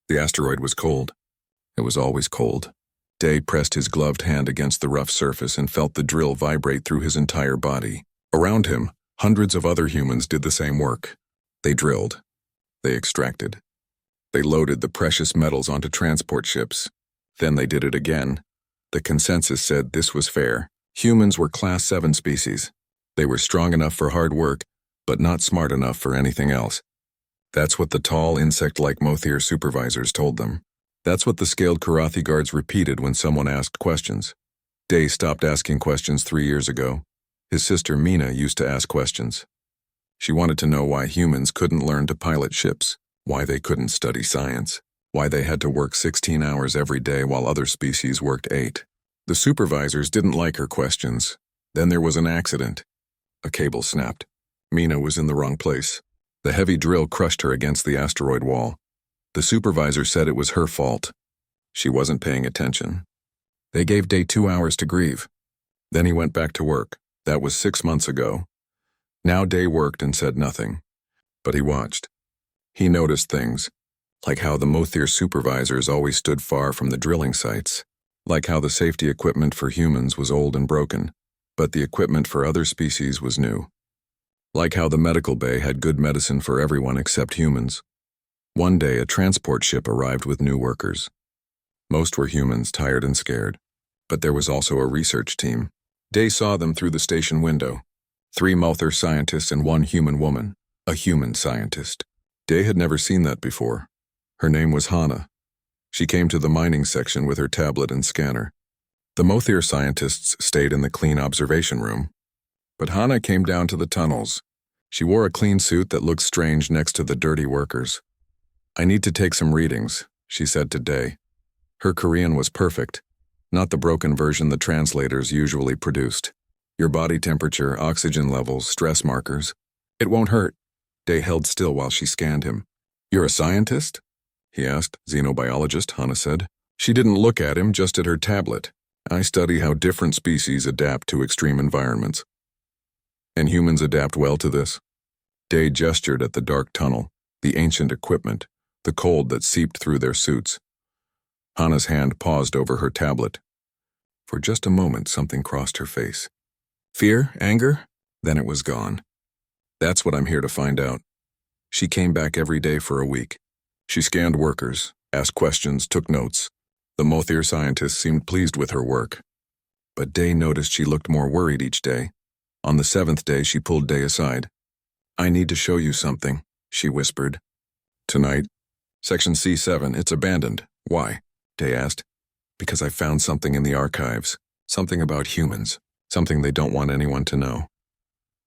The asteroid was cold. It was always cold. Day pressed his gloved hand against the rough surface and felt the drill vibrate through his entire body. Around him, hundreds of other humans did the same work. They drilled. They extracted. They loaded the precious metals onto transport ships. Then they did it again. The consensus said this was fair. Humans were Class 7 species. They were strong enough for hard work, but not smart enough for anything else. That's what the tall, insect-like Mothier supervisors told them. That's what the scaled Karathi guards repeated when someone asked questions. Day stopped asking questions 3 years ago. His sister Mina used to ask questions. She wanted to know why humans couldn't learn to pilot ships, why they couldn't study science, why they had to work 16 hours every day while other species worked 8. The supervisors didn't like her questions. Then there was an accident. A cable snapped. Mina was in the wrong place. The heavy drill crushed her against the asteroid wall. The supervisor said it was her fault. She wasn't paying attention. They gave Day 2 hours to grieve. Then he went back to work. That was 6 months ago. Now Day worked and said nothing. But he watched. He noticed things, like how the Mothier supervisors always stood far from the drilling sites, like how the safety equipment for humans was old and broken, but the equipment for other species was new. Like how the medical bay had good medicine for everyone except humans. One day, a transport ship arrived with new workers. Most were humans, tired and scared. But there was also a research team. Day saw them through the station window. 3 Mothier scientists and 1 human woman, a human scientist. Day had never seen that before. Her name was Hannah. She came to the mining section with her tablet and scanner. The Mothier scientists stayed in the clean observation room. But Hannah came down to the tunnels. She wore a clean suit that looked strange next to the dirty workers. "I need to take some readings," she said to Day. Her Korean was perfect, not the broken version the translators usually produced. Your body temperature, oxygen levels, stress markers. "It won't hurt." Day held still while she scanned him. "You're a scientist?" he asked. "Xenobiologist," Hannah said. She didn't look at him, just at her tablet. "I study how different species adapt to extreme environments." "And humans adapt well to this?" Day gestured at the dark tunnel, the ancient equipment, the cold that seeped through their suits. Hannah's hand paused over her tablet. For just a moment, something crossed her face. Fear? Anger? Then it was gone. "That's what I'm here to find out." She came back every day for a week. She scanned workers, asked questions, took notes. The Mothier scientists seemed pleased with her work. But Day noticed she looked more worried each day. On the 7th day, she pulled Day aside. "I need to show you something," she whispered. "Tonight?" "Section C7, it's abandoned." "Why?" Day asked. "Because I found something in the archives, something about humans, something they don't want anyone to know."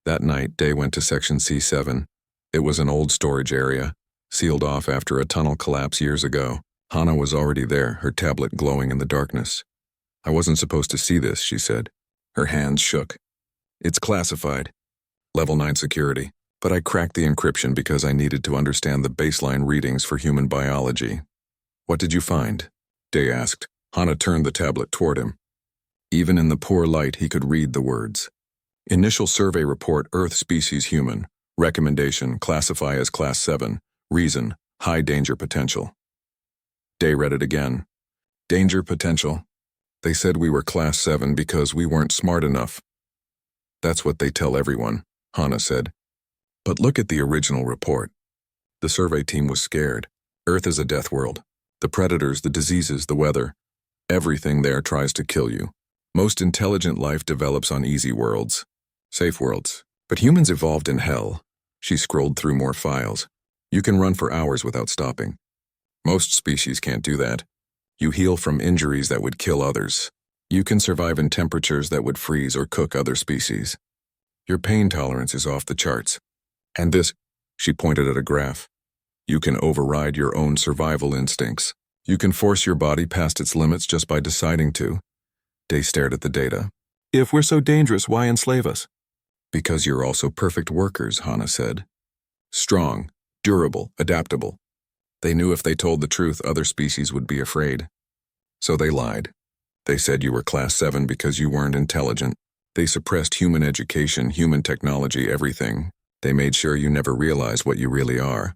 That night, Day went to Section C7. It was an old storage area, sealed off after a tunnel collapse years ago. Hannah was already there, her tablet glowing in the darkness. "I wasn't supposed to see this," she said. Her hands shook. "It's classified. Level 9 security. But I cracked the encryption because I needed to understand the baseline readings for human biology." "What did you find?" Day asked. Hannah turned the tablet toward him. Even in the poor light, he could read the words. "Initial survey report, Earth species human. Recommendation, classify as Class 7. Reason, high danger potential." Day read it again. "Danger potential. They said we were Class 7 because we weren't smart enough." "That's what they tell everyone," Hannah said. "But look at the original report." The survey team was scared. Earth is a death world. The predators, the diseases, the weather. Everything there tries to kill you. Most intelligent life develops on easy worlds. Safe worlds. But humans evolved in hell. She scrolled through more files. You can run for hours without stopping. Most species can't do that. You heal from injuries that would kill others. You can survive in temperatures that would freeze or cook other species. Your pain tolerance is off the charts. And this, she pointed at a graph. You can override your own survival instincts. You can force your body past its limits just by deciding to. Day stared at the data. "If we're so dangerous, why enslave us?" "Because you're also perfect workers," Hannah said. "Strong, durable, adaptable." They knew if they told the truth, other species would be afraid. So they lied. They said you were Class 7 because you weren't intelligent. They suppressed human education, human technology, everything. They made sure you never realized what you really are.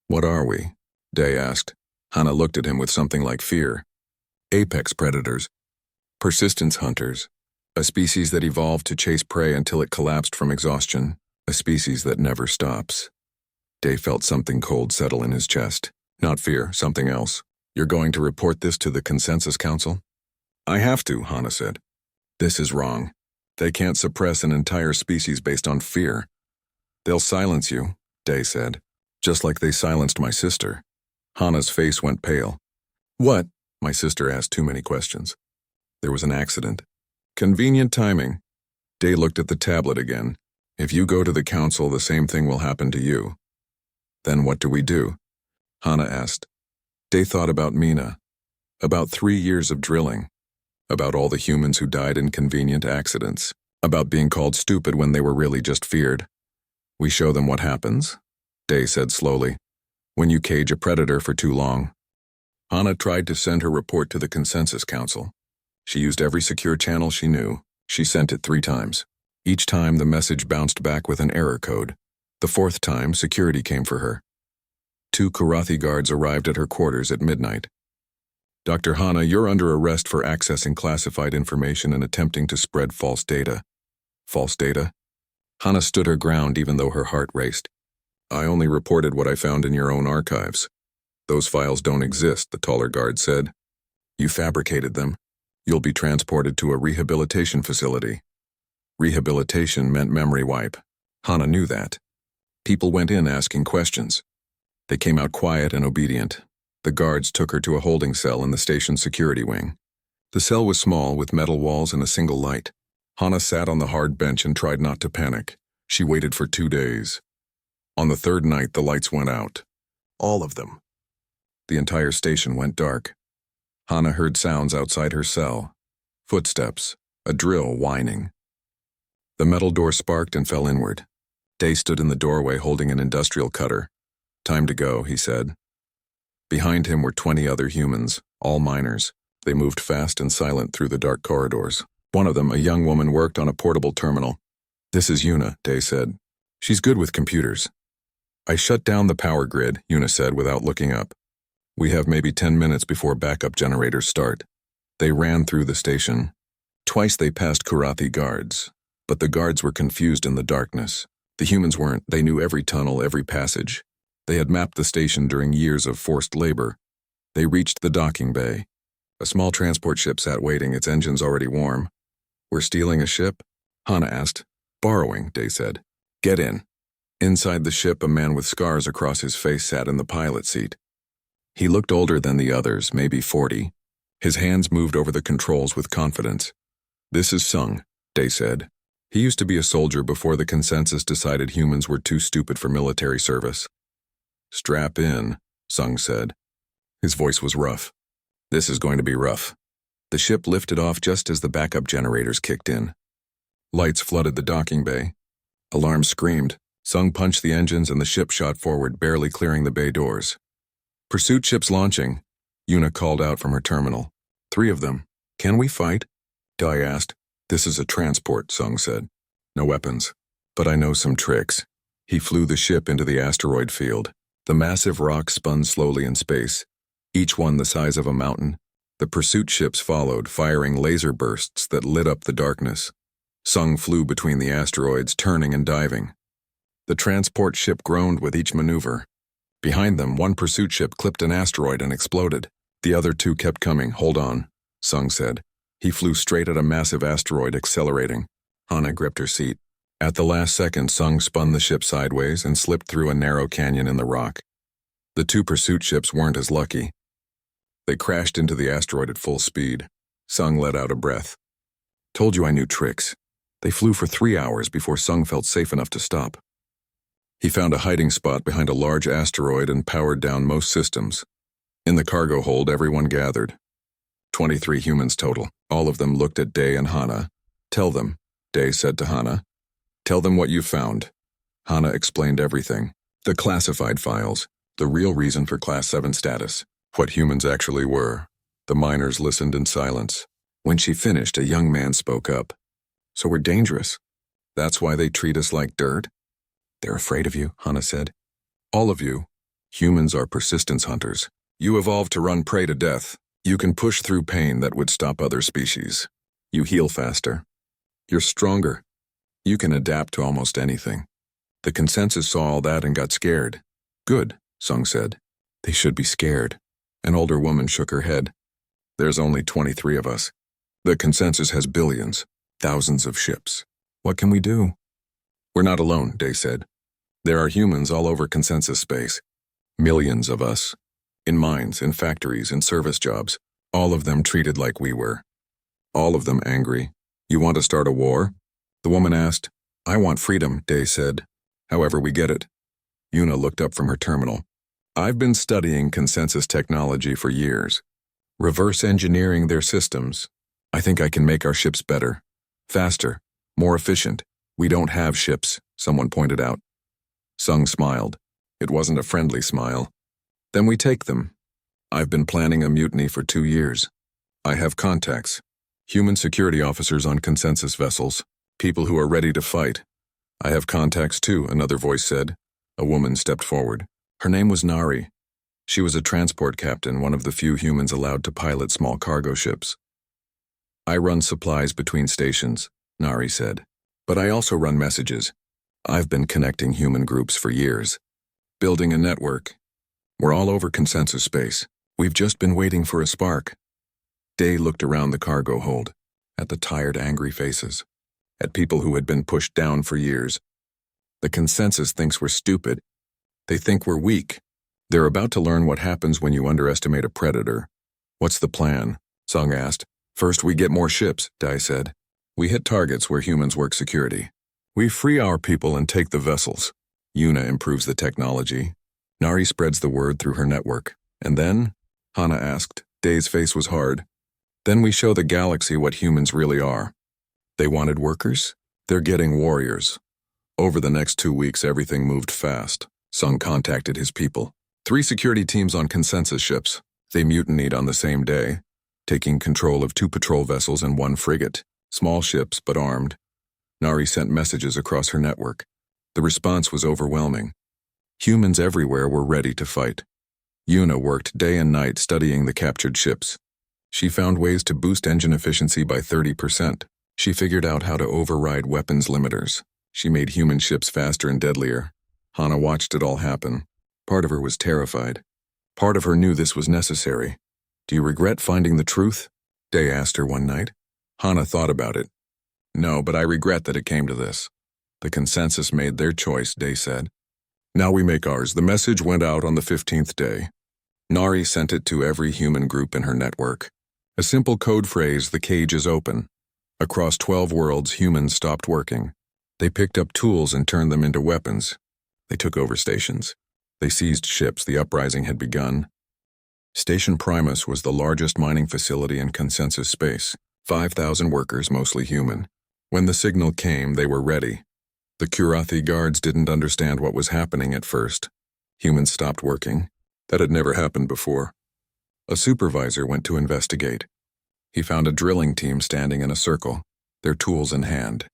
"What are we?" Day asked. Hana looked at him with something like fear. Apex predators. Persistence hunters. A species that evolved to chase prey until it collapsed from exhaustion. A species that never stops. Day felt something cold settle in his chest. Not fear, something else. You're going to report this to the Consensus Council? I have to, Hana said. This is wrong. They can't suppress an entire species based on fear. They'll silence you, Day said. Just like they silenced my sister. Hana's face went pale. What? My sister asked too many questions. There was an accident. Convenient timing. Day looked at the tablet again. If you go to the council, the same thing will happen to you. Then what do we do? Hana asked. Day thought about Mina. About 3 years of drilling. About all the humans who died in convenient accidents. About being called stupid when they were really just feared. We show them what happens, Day said slowly, when you cage a predator for too long. Hana tried to send her report to the Consensus Council. She used every secure channel she knew. She sent it 3 times. Each time the message bounced back with an error code. The 4th time, security came for her. 2 Karathi guards arrived at her quarters at midnight. Dr. Hana, you're under arrest for accessing classified information and attempting to spread false data. False data? Hana stood her ground even though her heart raced. I only reported what I found in your own archives. Those files don't exist, the taller guard said. You fabricated them. You'll be transported to a rehabilitation facility. Rehabilitation meant memory wipe. Hana knew that. People went in asking questions. They came out quiet and obedient. The guards took her to a holding cell in the station's security wing. The cell was small, with metal walls and a single light. Hana sat on the hard bench and tried not to panic. She waited for 2 days. On the 3rd night, the lights went out. All of them. The entire station went dark. Hana heard sounds outside her cell. Footsteps, a drill whining. The metal door sparked and fell inward. Day stood in the doorway holding an industrial cutter. Time to go, he said. Behind him were 20 other humans, all miners. They moved fast and silent through the dark corridors. One of them, a young woman, worked on a portable terminal. This is Yuna, Day said. She's good with computers. I shut down the power grid, Yuna said without looking up. We have maybe 10 minutes before backup generators start. They ran through the station. Twice they passed Karathi guards, but the guards were confused in the darkness. The humans weren't. They knew every tunnel, every passage. They had mapped the station during years of forced labor. They reached the docking bay. A small transport ship sat waiting, its engines already warm. We're stealing a ship? Hana asked. Borrowing, Day said. Get in. Inside the ship, a man with scars across his face sat in the pilot seat. He looked older than the others, maybe 40. His hands moved over the controls with confidence. This is Sung, Day said. He used to be a soldier before the Consensus decided humans were too stupid for military service. Strap in, Sung said. His voice was rough. This is going to be rough. The ship lifted off just as the backup generators kicked in. Lights flooded the docking bay. Alarms screamed. Sung punched the engines and the ship shot forward, barely clearing the bay doors. Pursuit ships launching, Yuna called out from her terminal. 3 of them. Can we fight? Dai asked. This is a transport, Sung said. No weapons. But I know some tricks. He flew the ship into the asteroid field. The massive rocks spun slowly in space, each one the size of a mountain. The pursuit ships followed, firing laser bursts that lit up the darkness. Sung flew between the asteroids, turning and diving. The transport ship groaned with each maneuver. Behind them, one pursuit ship clipped an asteroid and exploded. The other 2 kept coming. Hold on, Sung said. He flew straight at a massive asteroid, accelerating. Hana gripped her seat. At the last second, Sung spun the ship sideways and slipped through a narrow canyon in the rock. The 2 pursuit ships weren't as lucky. They crashed into the asteroid at full speed. Sung let out a breath. Told you I knew tricks. They flew for 3 hours before Sung felt safe enough to stop. He found a hiding spot behind a large asteroid and powered down most systems. In the cargo hold, everyone gathered. 23 humans total. All of them looked at Day and Hana. Tell them, Day said to Hana. Tell them what you found. Hana explained everything. The classified files, the real reason for Class 7 status, what humans actually were. The miners listened in silence. When she finished, a young man spoke up. So we're dangerous. That's why they treat us like dirt? They're afraid of you, Hana said. All of you. Humans are persistence hunters. You evolved to run prey to death. You can push through pain that would stop other species. You heal faster. You're stronger. You can adapt to almost anything. The consensus saw all that and got scared. Good, Sung said. They should be scared. An older woman shook her head. There's only 23 of us. The consensus has billions, thousands of ships. What can we do? We're not alone, Day said. There are humans all over consensus space. Millions of us. In mines, in factories, in service jobs. All of them treated like we were. All of them angry. You want to start a war? The woman asked. I want freedom, Day said. However we get it. Yuna looked up from her terminal. I've been studying consensus technology for years. Reverse engineering their systems. I think I can make our ships better. Faster. More efficient. We don't have ships, someone pointed out. Sung smiled. It wasn't a friendly smile. Then we take them. I've been planning a mutiny for 2 years. I have contacts. Human security officers on consensus vessels. People who are ready to fight. I have contacts too, another voice said. A woman stepped forward. Her name was Nari. She was a transport captain, one of the few humans allowed to pilot small cargo ships. I run supplies between stations, Nari said. But I also run messages. I've been connecting human groups for years. Building a network. We're all over consensus space. We've just been waiting for a spark. Day looked around the cargo hold, at the tired, angry faces, at people who had been pushed down for years. The consensus thinks we're stupid. They think we're weak. They're about to learn what happens when you underestimate a predator. What's the plan? Sung asked. First we get more ships, Dai said. We hit targets where humans work security. We free our people and take the vessels. Yuna improves the technology. Nari spreads the word through her network. And then? Hana asked. Day's face was hard. Then we show the galaxy what humans really are. They wanted workers? They're getting warriors. Over the next 2 weeks, everything moved fast. Sung contacted his people. 3 security teams on consensus ships. They mutinied on the same day, taking control of 2 patrol vessels and 1 frigate. Small ships, but armed. Nari sent messages across her network. The response was overwhelming. Humans everywhere were ready to fight. Yuna worked day and night studying the captured ships. She found ways to boost engine efficiency by 30%. She figured out how to override weapons limiters. She made human ships faster and deadlier. Hana watched it all happen. Part of her was terrified. Part of her knew this was necessary. Do you regret finding the truth? Day asked her one night. Hana thought about it. No, but I regret that it came to this. The consensus made their choice, Day said. Now we make ours. The message went out on the 15th day. Nari sent it to every human group in her network. A simple code phrase, the cage is open. Across 12 worlds, humans stopped working. They picked up tools and turned them into weapons. They took over stations. They seized ships. The uprising had begun. Station Primus was the largest mining facility in consensus space. 5,000 workers, mostly human. When the signal came, they were ready. The Kurathi guards didn't understand what was happening at first. Humans stopped working. That had never happened before. A supervisor went to investigate. He found a drilling team standing in a circle, their tools in hand.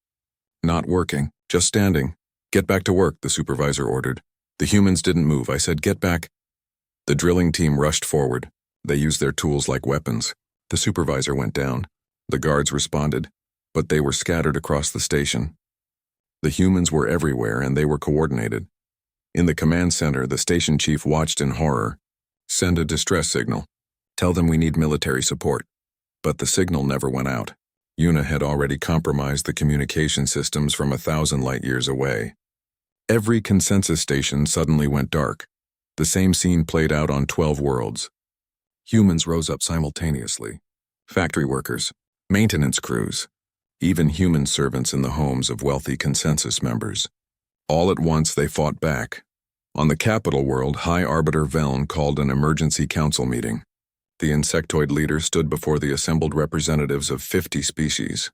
Not working, just standing. Get back to work, the supervisor ordered. The humans didn't move. I said, get back. The drilling team rushed forward. They used their tools like weapons. The supervisor went down. The guards responded, but they were scattered across the station. The humans were everywhere and they were coordinated. In the command center, the station chief watched in horror. Send a distress signal. Tell them we need military support. But the signal never went out. Yuna had already compromised the communication systems from 1,000 light years away. Every consensus station suddenly went dark. The same scene played out on 12 worlds. Humans rose up simultaneously. Factory workers, maintenance crews, even human servants in the homes of wealthy consensus members. All at once they fought back. On the capital world, High Arbiter Veln called an emergency council meeting. The insectoid leader stood before the assembled representatives of 50 species.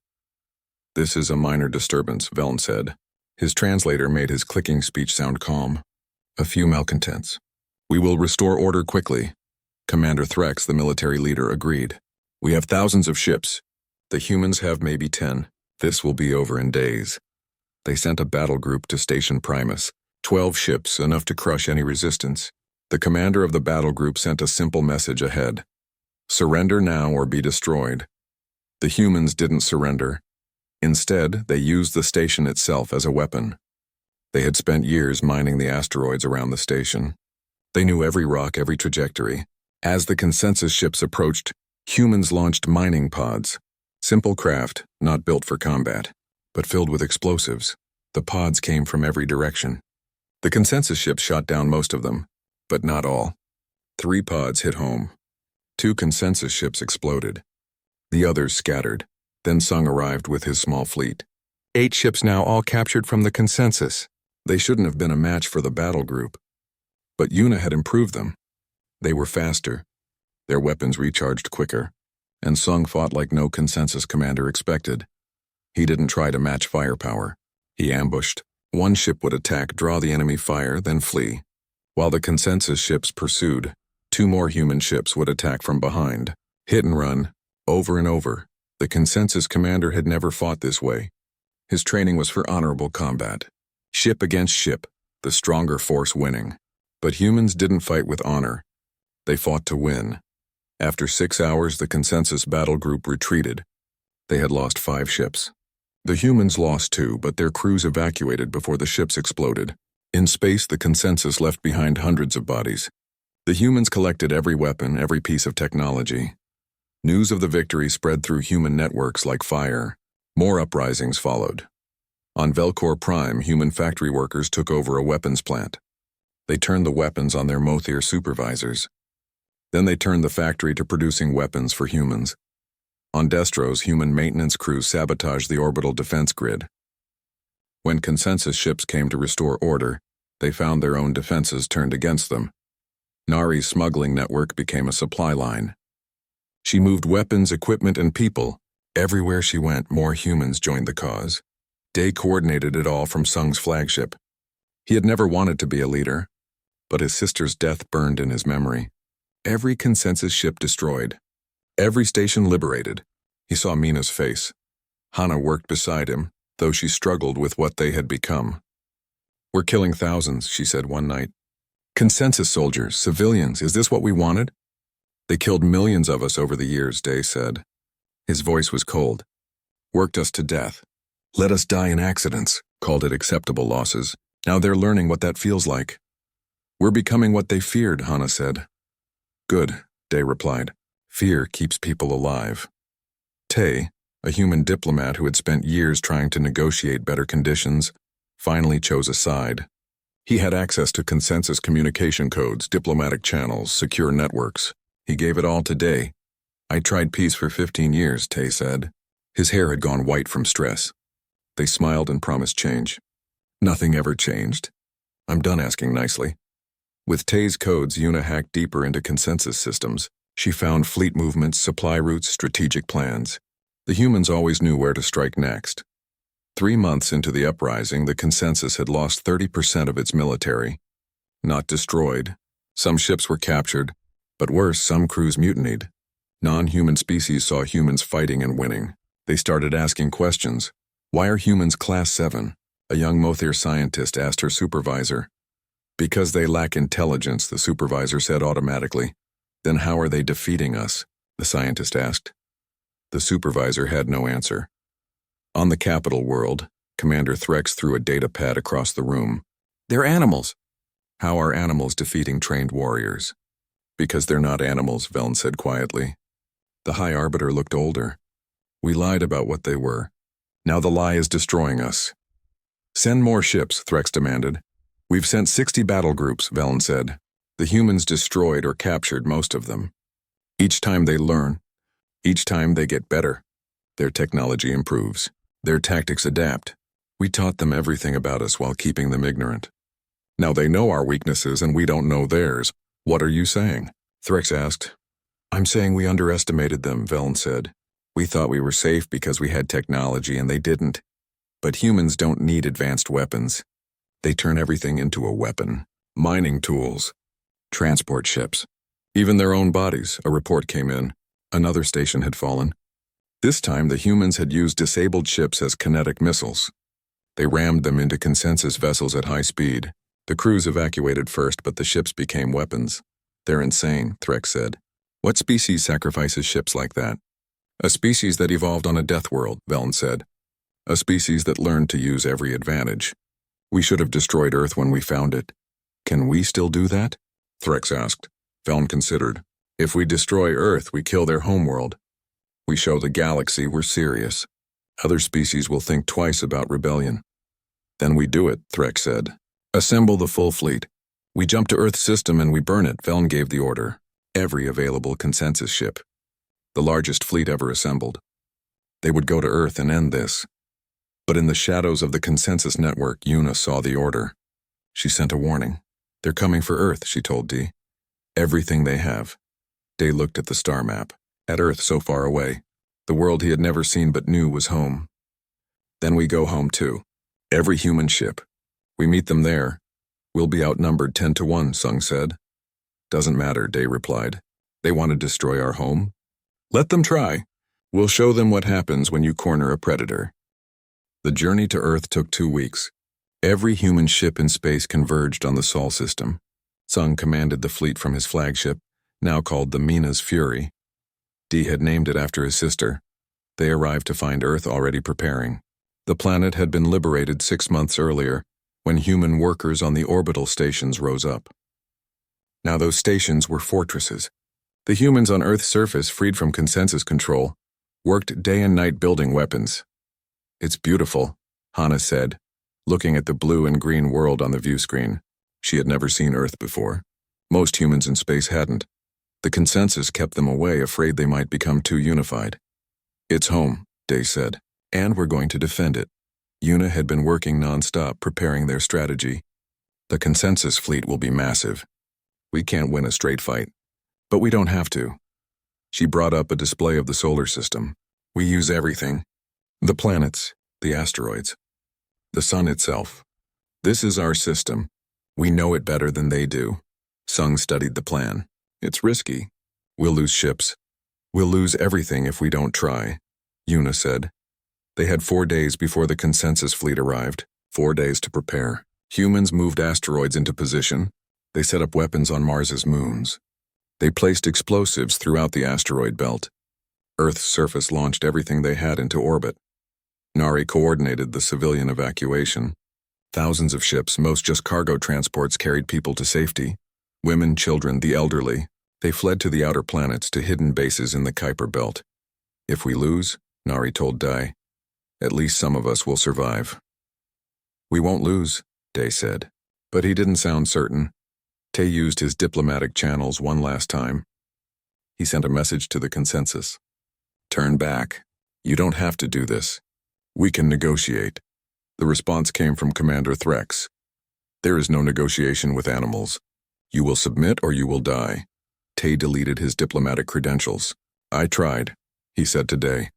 This is a minor disturbance, Veln said. His translator made his clicking speech sound calm. A few malcontents. We will restore order quickly. Commander Threx, the military leader, agreed. We have thousands of ships. The humans have maybe 10. This will be over in days. They sent a battle group to Station Primus. 12 ships, enough to crush any resistance. The commander of the battle group sent a simple message ahead. Surrender now or be destroyed. The humans didn't surrender. Instead, they used the station itself as a weapon. They had spent years mining the asteroids around the station. They knew every rock, every trajectory. As the consensus ships approached, humans launched mining pods. Simple craft, not built for combat, but filled with explosives. The pods came from every direction. The consensus ships shot down most of them, but not all. 3 pods hit home. 2 consensus ships exploded. The others scattered. Then Sung arrived with his small fleet. 8 ships now, all captured from the consensus. They shouldn't have been a match for the battle group. But Yuna had improved them. They were faster. Their weapons recharged quicker. And Sung fought like no consensus commander expected. He didn't try to match firepower. He ambushed. 1 ship would attack, draw the enemy fire, then flee. While the consensus ships pursued, 2 more human ships would attack from behind. Hit and run, over and over. The consensus commander had never fought this way. His training was for honorable combat. Ship against ship, the stronger force winning. But humans didn't fight with honor. They fought to win. After 6 hours, the consensus battle group retreated. They had lost 5 ships. The humans lost 2, but their crews evacuated before the ships exploded. In space, the consensus left behind hundreds of bodies. The humans collected every weapon, every piece of technology. News of the victory spread through human networks like fire. More uprisings followed. On Velcor Prime, human factory workers took over a weapons plant. They turned the weapons on their Mothir supervisors. Then they turned the factory to producing weapons for humans. On Destros, human maintenance crews sabotaged the orbital defense grid. When consensus ships came to restore order, they found their own defenses turned against them. Nari's smuggling network became a supply line. She moved weapons, equipment, and people. Everywhere she went, more humans joined the cause. Day coordinated it all from Sung's flagship. He had never wanted to be a leader, but his sister's death burned in his memory. Every consensus ship destroyed. Every station liberated. He saw Mina's face. Hana worked beside him, though she struggled with what they had become. "We're killing thousands," she said one night. "Consensus soldiers, civilians, is this what we wanted?" "They killed millions of us over the years," Day said. His voice was cold. "Worked us to death. Let us die in accidents," called it acceptable losses. "Now they're learning what that feels like." "We're becoming what they feared," Hana said. "Good," Day replied. "Fear keeps people alive." Tay, a human diplomat who had spent years trying to negotiate better conditions, finally chose a side. He had access to consensus communication codes, diplomatic channels, secure networks. He gave it all to Day. "I tried peace for 15 years, Tay said. His hair had gone white from stress. They smiled and promised change. Nothing ever changed. I'm done asking nicely. With Tay's codes, Yuna hacked deeper into consensus systems. She found fleet movements, supply routes, strategic plans. The humans always knew where to strike next. 3 months into the uprising, the consensus had lost 30% of its military. Not destroyed. Some ships were captured, but worse, some crews mutinied. Non-human species saw humans fighting and winning. They started asking questions. "Why are humans Class 7? A young Mothir scientist asked her supervisor. "Because they lack intelligence," the supervisor said automatically. "Then how are they defeating us?" the scientist asked. The supervisor had no answer. On the capital world, Commander Threx threw a data pad across the room. "They're animals." "How are animals defeating trained warriors?" "Because they're not animals," Veln said quietly. The High Arbiter looked older. "We lied about what they were. Now the lie is destroying us." "Send more ships," Threx demanded. "We've sent 60 battle groups," Veln said. The humans destroyed or captured most of them. Each time they learn. Each time they get better. Their technology improves. Their tactics adapt. We taught them everything about us while keeping them ignorant. Now they know our weaknesses and we don't know theirs. What are you saying?" Threx asked. "I'm saying we underestimated them," Veln said. "We thought we were safe because we had technology and they didn't. But humans don't need advanced weapons. They turn everything into a weapon. Mining tools. Transport ships. Even their own bodies," a report came in. Another station had fallen. This time the humans had used disabled ships as kinetic missiles. They rammed them into consensus vessels at high speed. The crews evacuated first, but the ships became weapons. They're insane, Threx said. What species sacrifices ships like that? A species that evolved on a death world, Velen said. A species that learned to use every advantage. We should have destroyed Earth when we found it. Can we still do that? Threx asked. Velen considered. If we destroy Earth, we kill their homeworld. We show the galaxy we're serious. Other species will think twice about rebellion. Then we do it, Threx said. Assemble the full fleet. We jump to Earth's system and we burn it, Velen gave the order. Every available consensus ship. The largest fleet ever assembled. They would go to Earth and end this. But in the shadows of the consensus network, Una saw the order. She sent a warning. They're coming for Earth, she told Dee. Everything they have. Day looked at the star map. At Earth so far away. The world he had never seen but knew was home. Then we go home too. Every human ship. We meet them there. We'll be outnumbered 10-1, Sung said. Doesn't matter, Day replied. They want to destroy our home? Let them try. We'll show them what happens when you corner a predator. The journey to Earth took 2 weeks. Every human ship in space converged on the Sol system. Sung commanded the fleet from his flagship, now called the Mina's Fury. Dee had named it after his sister. They arrived to find Earth already preparing. The planet had been liberated 6 months earlier, when human workers on the orbital stations rose up. Now those stations were fortresses. The humans on Earth's surface, freed from consensus control, worked day and night building weapons. It's beautiful, Hana said, looking at the blue and green world on the view screen. She had never seen Earth before. Most humans in space hadn't. The consensus kept them away, afraid they might become too unified. It's home, Day said, and we're going to defend it. Una had been working non-stop, preparing their strategy. The consensus fleet will be massive. We can't win a straight fight. But we don't have to. She brought up a display of the solar system. We use everything. The planets, the asteroids, the sun itself. This is our system. We know it better than they do. Sung studied the plan. It's risky. We'll lose ships. We'll lose everything if we don't try, Una said. They had 4 days before the consensus fleet arrived, 4 days to prepare. Humans moved asteroids into position. They set up weapons on Mars's moons. They placed explosives throughout the asteroid belt. Earth's surface launched everything they had into orbit. Nari coordinated the civilian evacuation. Thousands of ships, most just cargo transports, carried people to safety. Women, children, the elderly. They fled to the outer planets, to hidden bases in the Kuiper belt. If we lose, Nari told Dai, at least some of us will survive. We won't lose, Day said. But he didn't sound certain. Tay used his diplomatic channels one last time. He sent a message to the consensus. Turn back. You don't have to do this. We can negotiate. The response came from Commander Threx. There is no negotiation with animals. You will submit or you will die. Tay deleted his diplomatic credentials. I tried, he said to Day.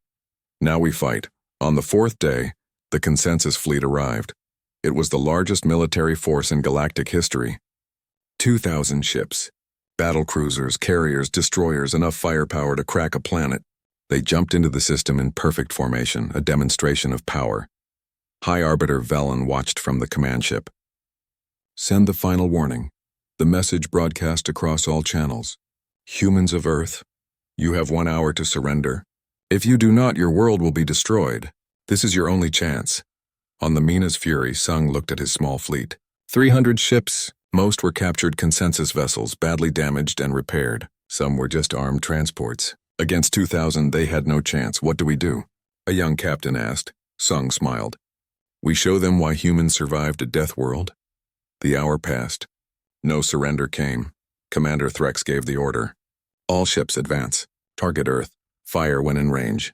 Now we fight. On the 4th day, the consensus fleet arrived. It was the largest military force in galactic history. 2,000 ships. Battle cruisers, carriers, destroyers, enough firepower to crack a planet. They jumped into the system in perfect formation, a demonstration of power. High Arbiter Velen watched from the command ship. Send the final warning. The message broadcast across all channels. Humans of Earth, you have 1 hour to surrender. If you do not, your world will be destroyed. This is your only chance. On the Mina's Fury, Sung looked at his small fleet. 300 ships. Most were captured consensus vessels, badly damaged and repaired. Some were just armed transports. Against 2,000, they had no chance. What do we do? A young captain asked. Sung smiled. We show them why humans survived a death world. The hour passed. No surrender came. Commander Threx gave the order. All ships advance. Target Earth. Fire when in range.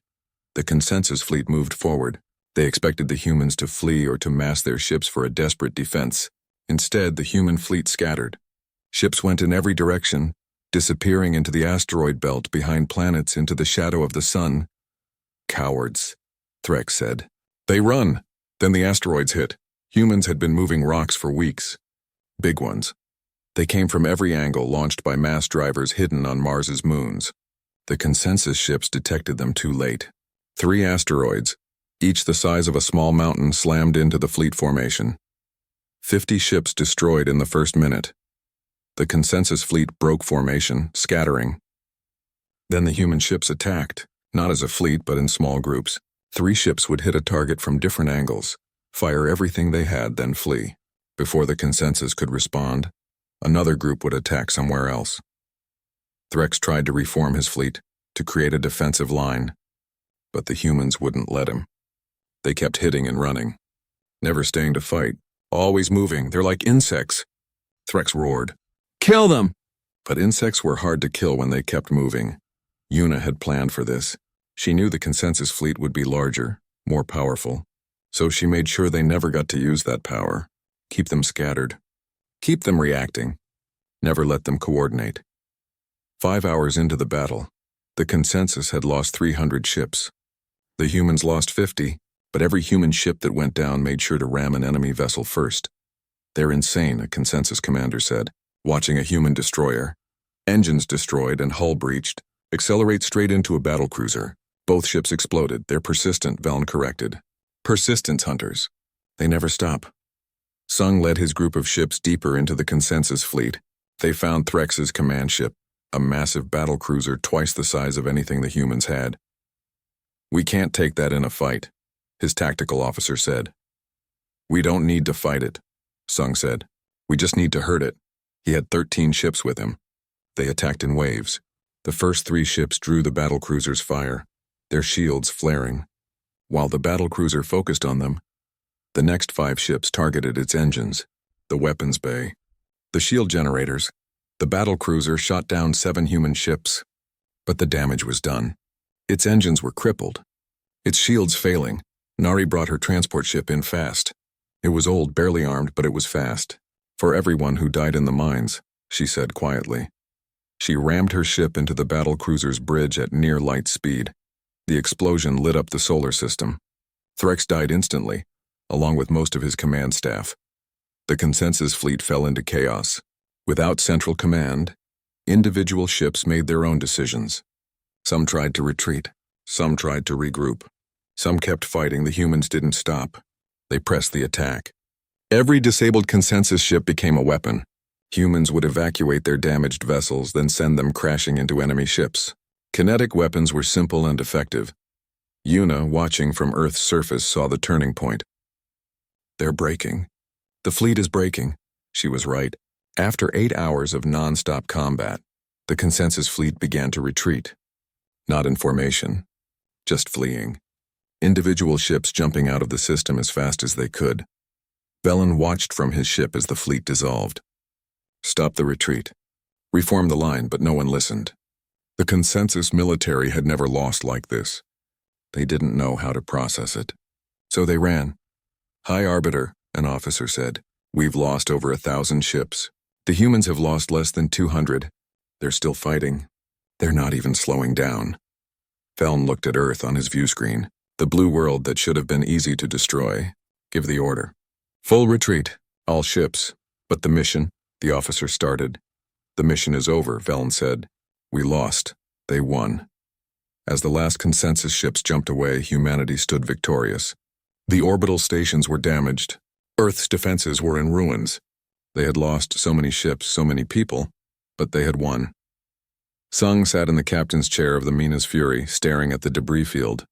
The consensus fleet moved forward. They expected the humans to flee or to mass their ships for a desperate defense. Instead, the human fleet scattered. Ships went in every direction, disappearing into the asteroid belt behind planets into the shadow of the sun. Cowards, Threx said. They run. Then the asteroids hit. Humans had been moving rocks for weeks. Big ones. They came from every angle, launched by mass drivers hidden on Mars's moons. The consensus ships detected them too late. 3 asteroids, each the size of a small mountain, slammed into the fleet formation. 50 ships destroyed in the first minute. The consensus fleet broke formation, scattering. Then the human ships attacked, not as a fleet but in small groups. 3 ships would hit a target from different angles, fire everything they had, then flee. Before the consensus could respond, another group would attack somewhere else. Threx tried to reform his fleet, to create a defensive line, but the humans wouldn't let him. They kept hitting and running, never staying to fight, always moving. They're like insects. Threx roared, "Kill them!" But insects were hard to kill when they kept moving. Una had planned for this. She knew the consensus fleet would be larger, more powerful, so she made sure they never got to use that power. Keep them scattered. Keep them reacting. Never let them coordinate. 5 hours into the battle, the consensus had lost 300 ships. The humans lost 50, but every human ship that went down made sure to ram an enemy vessel first. "They're insane," a consensus commander said, watching a human destroyer, engines destroyed and hull breached, accelerate straight into a battlecruiser. Both ships exploded. "They're persistent," Veln corrected. "Persistence hunters. They never stop." Sung led his group of ships deeper into the consensus fleet. They found Threx's command ship, a massive battlecruiser twice the size of anything the humans had. "We can't take that in a fight," his tactical officer said. "We don't need to fight it," Sung said. "We just need to hurt it." He had 13 ships with him. They attacked in waves. The first 3 ships drew the battlecruiser's fire, their shields flaring. While the battlecruiser focused on them, the next 5 ships targeted its engines, the weapons bay, the shield generators. The battlecruiser shot down 7 human ships, but the damage was done. Its engines were crippled, its shields failing. Nari brought her transport ship in fast. It was old, barely armed, but it was fast. "For everyone who died in the mines," she said quietly. She rammed her ship into the battlecruiser's bridge at near light speed. The explosion lit up the solar system. Threx died instantly, along with most of his command staff. The consensus fleet fell into chaos. Without central command, individual ships made their own decisions. Some tried to retreat, some tried to regroup. Some kept fighting. The humans didn't stop. They pressed the attack. Every disabled consensus ship became a weapon. Humans would evacuate their damaged vessels, then send them crashing into enemy ships. Kinetic weapons were simple and effective. Una, watching from Earth's surface, saw the turning point. "They're breaking. The fleet is breaking." She was right. After 8 hours of non-stop combat, the consensus fleet began to retreat. Not in formation, just fleeing. Individual ships jumping out of the system as fast as they could. Veln watched from his ship as the fleet dissolved. Stop the retreat. Reform the line, but no one listened. The consensus military had never lost like this. They didn't know how to process it. So they ran. "High Arbiter," an officer said, "we've lost over 1,000 ships. The humans have lost less than 200. They're still fighting. They're not even slowing down." Veln looked at Earth on his view screen, the blue world that should have been easy to destroy. "Give the order." "Full retreat, all ships. But the mission," the officer started. "The mission is over," Veln said. "We lost. They won." As the last consensus ships jumped away, humanity stood victorious. The orbital stations were damaged. Earth's defenses were in ruins. They had lost so many ships, so many people, but they had won. Sung sat in the captain's chair of the Mina's Fury, staring at the debris field.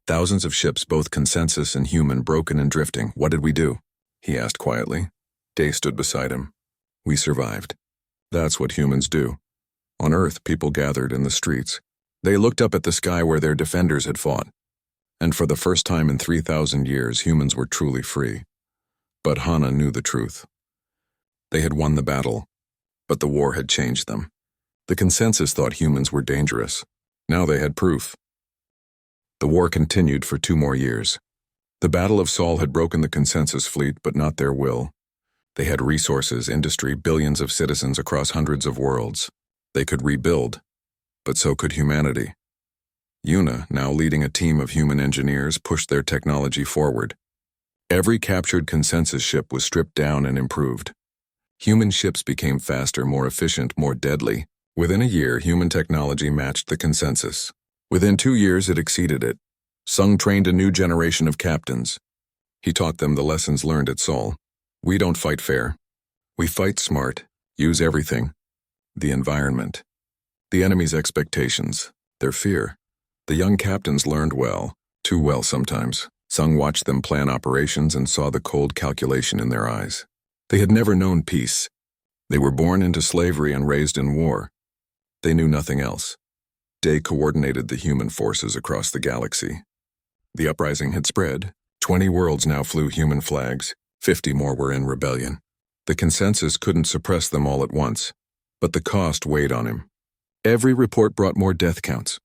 Thousands of ships, both consensus and human, broken and drifting. "What did we do?" he asked quietly. Day stood beside him. "We survived. That's what humans do." On Earth, people gathered in the streets. They looked up at the sky where their defenders had fought. And for the first time in 3,000 years, humans were truly free. But Hana knew the truth. They had won the battle, but the war had changed them. The consensus thought humans were dangerous. Now they had proof. The war continued for 2 more years. The Battle of Sol had broken the consensus fleet, but not their will. They had resources, industry, billions of citizens across hundreds of worlds. They could rebuild, but so could humanity. Una, now leading a team of human engineers, pushed their technology forward. Every captured consensus ship was stripped down and improved. Human ships became faster, more efficient, more deadly. Within a year, human technology matched the consensus. Within 2 years, it exceeded it. Sung trained a new generation of captains. He taught them the lessons learned at Sol. We don't fight fair. We fight smart, use everything. The environment. The enemy's expectations, their fear. The young captains learned well, too well sometimes. Sung watched them plan operations and saw the cold calculation in their eyes. They had never known peace. They were born into slavery and raised in war. They knew nothing else. Day coordinated the human forces across the galaxy. The uprising had spread. 20 worlds now flew human flags. 50 more were in rebellion. The consensus couldn't suppress them all at once, but the cost weighed on him. Every report brought more death counts.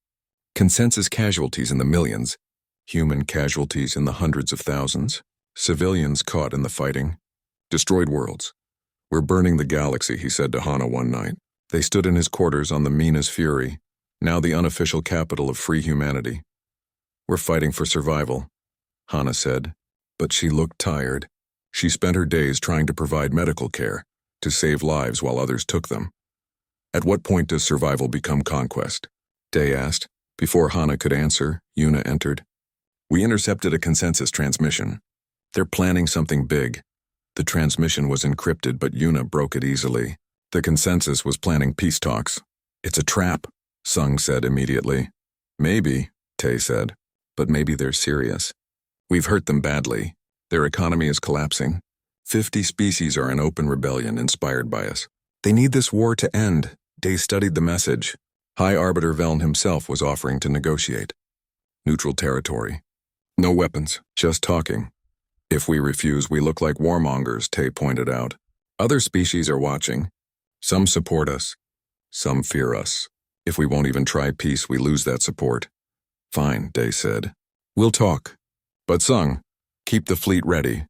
Consensus casualties in the millions, human casualties in the hundreds of thousands, civilians caught in the fighting, destroyed worlds. We're burning the galaxy, he said to Hana one night. They stood in his quarters on the Mina's Fury, now the unofficial capital of free humanity. We're fighting for survival, Hana said, but she looked tired. She spent her days trying to provide medical care, to save lives while others took them. At what point does survival become conquest? Day asked. Before Hana could answer, Yuna entered. We intercepted a consensus transmission. They're planning something big. The transmission was encrypted, but Yuna broke it easily. The consensus was planning peace talks. It's a trap, Sung said immediately. Maybe, Tay said, but maybe they're serious. We've hurt them badly. Their economy is collapsing. 50 species are in open rebellion inspired by us. They need this war to end. Day studied the message. High Arbiter Veln himself was offering to negotiate. Neutral territory. No weapons, just talking. If we refuse, we look like warmongers, Tay pointed out. Other species are watching. Some support us. Some fear us. If we won't even try peace, we lose that support. Fine, Day said. We'll talk. But Sung, keep the fleet ready.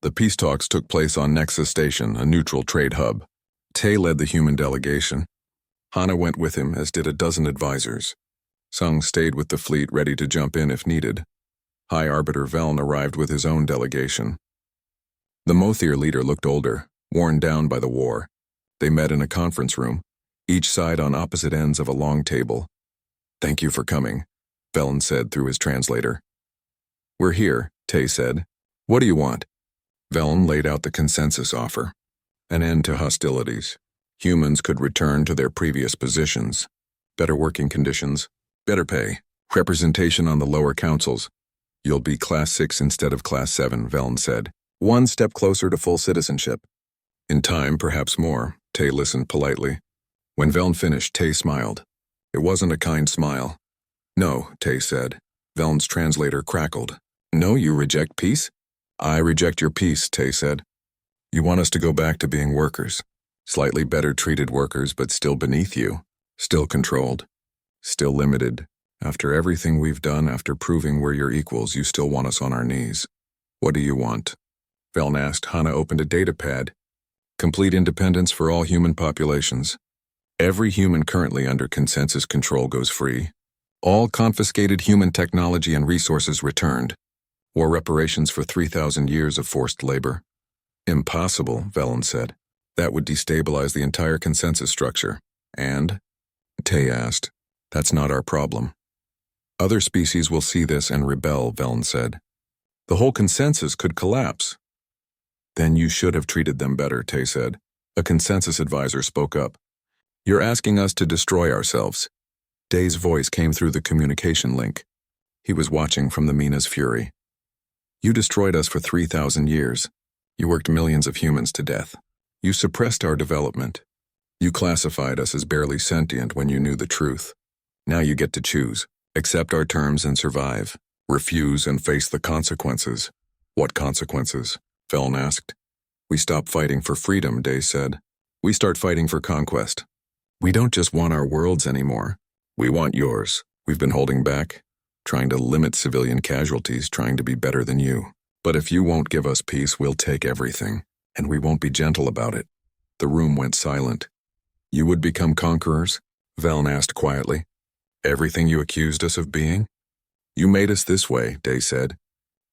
The peace talks took place on Nexus Station, a neutral trade hub. Tay led the human delegation. Hana went with him, as did a dozen advisors. Sung stayed with the fleet, ready to jump in if needed. High Arbiter Veln arrived with his own delegation. The Mothir leader looked older, worn down by the war. They met in a conference room, each side on opposite ends of a long table. Thank you for coming, Veln said through his translator. We're here, Tay said. What do you want? Veln laid out the consensus offer. An end to hostilities. Humans could return to their previous positions. Better working conditions, better pay, representation on the lower councils. You'll be Class 6 instead of Class 7, Veln said. One step closer to full citizenship. In time, perhaps more, Tay listened politely. When Veln finished, Tay smiled. It wasn't a kind smile. No, Tay said. Veln's translator crackled. No, you reject peace? I reject your peace, Tay said. You want us to go back to being workers. Slightly better treated workers, but still beneath you. Still controlled. Still limited. After everything we've done, after proving we're your equals, you still want us on our knees. What do you want? Veln asked. Hana opened a data pad. Complete independence for all human populations. Every human currently under consensus control goes free. All confiscated human technology and resources returned. War reparations for 3,000 years of forced labor. Impossible, Veln said. That would destabilize the entire consensus structure. And? Tay asked. That's not our problem. Other species will see this and rebel, Veln said. The whole consensus could collapse. Then you should have treated them better, Tay said. A consensus advisor spoke up. You're asking us to destroy ourselves. Day's voice came through the communication link. He was watching from the Mina's Fury. You destroyed us for 3,000 years. You worked millions of humans to death. You suppressed our development. You classified us as barely sentient when you knew the truth. Now you get to choose. Accept our terms and survive. Refuse and face the consequences. What consequences? Veln asked. We stop fighting for freedom, Day said. We start fighting for conquest. We don't just want our worlds anymore. We want yours. We've been holding back, trying to limit civilian casualties, trying to be better than you. But if you won't give us peace, we'll take everything, and we won't be gentle about it. The room went silent. You would become conquerors? Veln asked quietly. Everything you accused us of being? You made us this way, Day said.